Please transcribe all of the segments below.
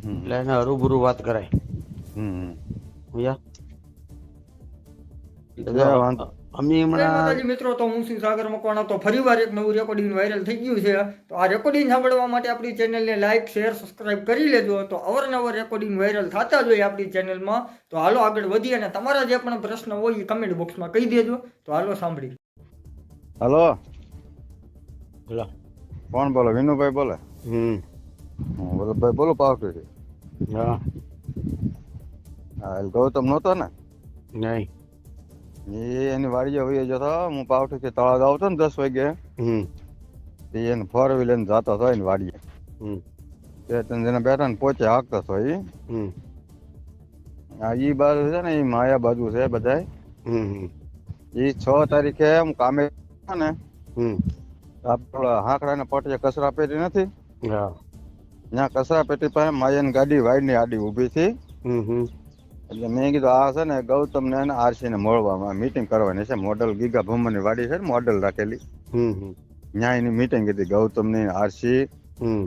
એટલે એને હરૂભરૂ વાત કરાય. સમજ્યા? અમે હમણાં મિત્રો તો હું છું સાગર મકવાણા. તો ફરીવાર એક નવું રેકોર્ડિંગ વાયરલ થઈ ગયું છે. તો આ રેકોર્ડિંગ સાંભળવા માટે આપણી ચેનલને લાઈક શેર સબસ્ક્રાઇબ કરી લેજો. તો અવારનવાર રેકોર્ડિંગ વાયરલ થતા જ હોય આપણી ચેનલમાં. તો હાલો આગળ વધીએ અને તમારા જે પણ પ્રશ્ન હોય એ કમેન્ટ બોક્સમાં કહી દેજો. તો હાલો સાંભળી. હલો, હલો, કોણ બોલો? વિનુભાઈ બોલે? વલ્લભભાઈ બોલો, પાવઠી. હા, હા, ગૌતમ નહોતો ને? નહીં. એની વાડીએ વહી જતો. હું પાવઠીથી તળાવ આવતો ને 10 વાગે. એને 4 વ્હીલર લઈને જતો હતો એની વાડીએ. બે ત્રણ જણા બેઠા ને પોચે હાંકતો હતો એ. આ ઈ બાજુ છે ને, એ માયા બાજુ છે બધાય. એ 6 તારીખે હું કામે ને આપડા હાંકડા પટે કચરા પેટી નથી, ત્યાં કચરા પેટી પાસે માયાની ગાડી વાઈડની આડી ઉભી હતી. એટલે મેં કીધું આ છે ને ગૌતમ ને આરસી ને મળવામાં મીટિંગ કરવાની છે. મોડલ ગીગા ભમરની વાડી છે ને, મોડલ રાખેલી. ત્યાં એની મીટિંગ હતી, ગૌતમ ની, આરસી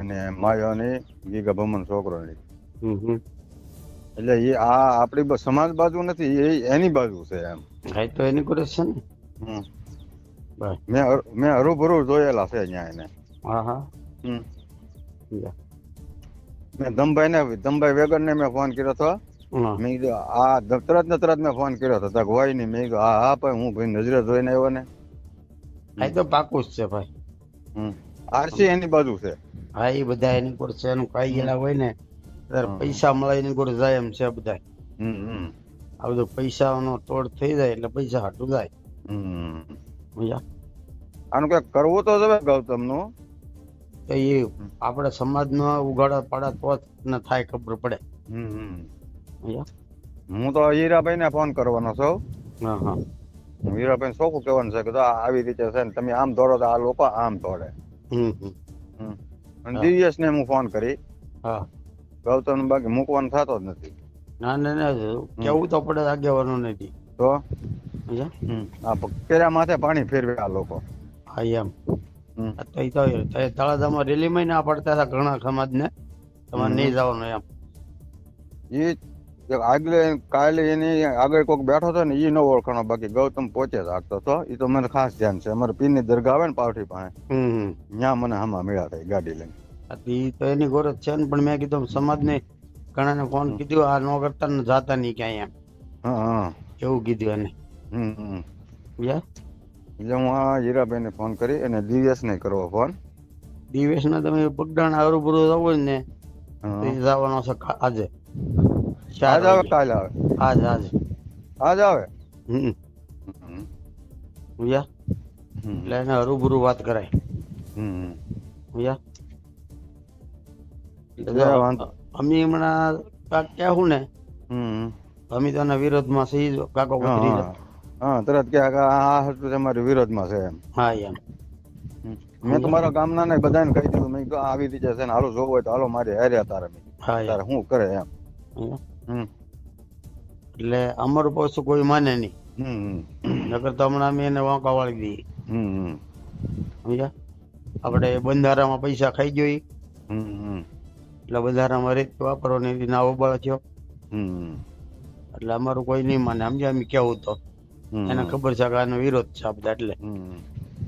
અને માયાની, ગીગા ભમન છોકરોની. એટલે એ આ આપડી સમાજ બાજુ નથી, એ એની બાજુ છે એમ. તો એની કરે છે ને. મેં હરૂભરૂ જોયેલા છે ત્યાં એને. મેં ધમભાઈ વેગર ને મેં ફોન કર્યો હતો. મેં કીધું આ તરત ને તરત મેં ફોન કર્યો હતો. હોય નહીં. મેં કીધું હા ભાઈ, હું ભાઈ નજરે જોઈને આવ્યો ને. આ તો પાકું જ છે ભાઈ. આરસી એની બાજુ છે. હા, એ બધા એની કોર છે. એનું કઈ ગયેલા હોય ને ત્યારે પૈસા મળે એની કોર જાય એમ છે બધા. આ બધું પૈસાનો તોડ થઈ જાય એટલે પૈસા હાટું જાય. આનું કઈક કરવું તો જ ગૌતમ નું. તો એ આપડે સમાજ નો ઉગાડા પાડા તો જ ને થાય, ખબર પડે. હું તો હીરાભાઈ ને ફોન કરવાનો છું. હીરાભાઈ શું કહેવાનું છે કે આવી રીતે છે ને, તમે આમ દોડો તો આ લોકો આમ દોડે. અને દિવ્યેશ ને હું ફોન કરી. ગૌતમ બાકી મૂકવાનું થતો જ નથી. ના ના ના, કેવું તો પડે આગેવાનું નથી તો. કેરા માથે પાણી ફેરવે આ લોકો. હા એમ. તળાજામાં રેલીમાં ના પડતા હતા ઘણા સમાજ ને, તમારે નહીં જવાનું એમ. એ આગલે કાલે એની આગળ કોઈક બેઠો હતો ને, એ ન ઓળખાણો. બાકી ગૌતમ પોચે જ આગતો હતો. એ તો મને ખાસ ધ્યાન છે. અમારે પીરની દરગાહ આવે ને પાવઠી પાસે, ત્યાં મને આમાં મળ્યા હતા ગાડી લઈને. તો એની ગોરજ છે ને. પણ મેં કીધું સમાજ ને ઘણા ને ફોન કીધું આ નો કરતા ને જાતા નહીં ક્યાંય એમ. એવું કીધું એને. એટલે હું આ હીરાભાઈ ને ફોન કરી અને દિવ્યેશ ને કરવો ફોન. દિવ્યેશ ને તમે બગડાણા હરૂભરૂ જવું ને તો એ જવાનો છે આજે. આજ આવે કાલે આવે? આજ આવે. એટલે એને હરૂભરૂ વાત કરાય. અમે હમણાં કહેવું ને, અમે તો એના વિરોધમાં છીએ. કાકો તરત કે આ તમારી વિરોધમાં છે એમ. હા એમ. મેં તમારા ગામના ને બધાને કહી દીધું. મેં આવી રીતે છે ને, હાલો જોવો હોય તો હાલો મારી હારે તારે. તારે શું કરે એમ. એટલે અમારું પાછું કોઈ માને નહીં. નકર તો હમણાં અમે એને વાંકા વાળી દઈએ. સમજ્યા? આપણે બંધારામાં પૈસા ખાઈ ગયો એટલે બંધારામાં રીત વાપરવાની ના ઉબાળ થયો. એટલે અમારું કોઈ નહીં માને. સમજ્યા? અમે કેવું તો એને ખબર છે કે આનો વિરોધ છે આ બધા. એટલે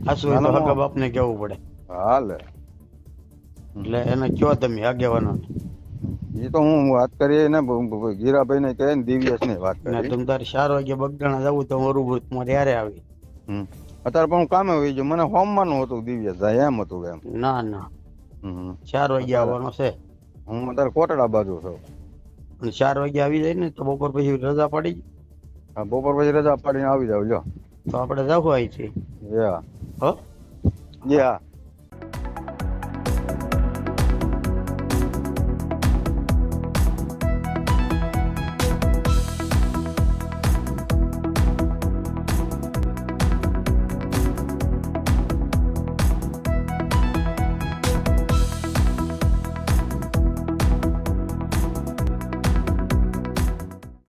આસુ તો હકા બાપ ને કેવું પડે. હાલે. એટલે એને કયો તમે આગેવાનો. એ તો હું વાત કરી ને ગીરાભાઈ ને કહે ને, દિવ્યેશ ને વાત કરી. તમે તારે 4 વાગે બગડાણા જવું તો મારું તમારે યારે આવી. અત્યારે પણ હું કામે હોય ગયો. મને હોમવાનું હતું દિવ્યેશ જાય એમ હતું એમ. ના ના, 4 વાગે આવવાનો છે. હું અત્યારે કોટડા બાજુ છું. અને 4 વાગે આવી જાય ને તો બપોર પછી રજા પડી. બપોર પછી રજા પાડીને આવી જાવ. જો તો આપણે જવું અહીંથી. યા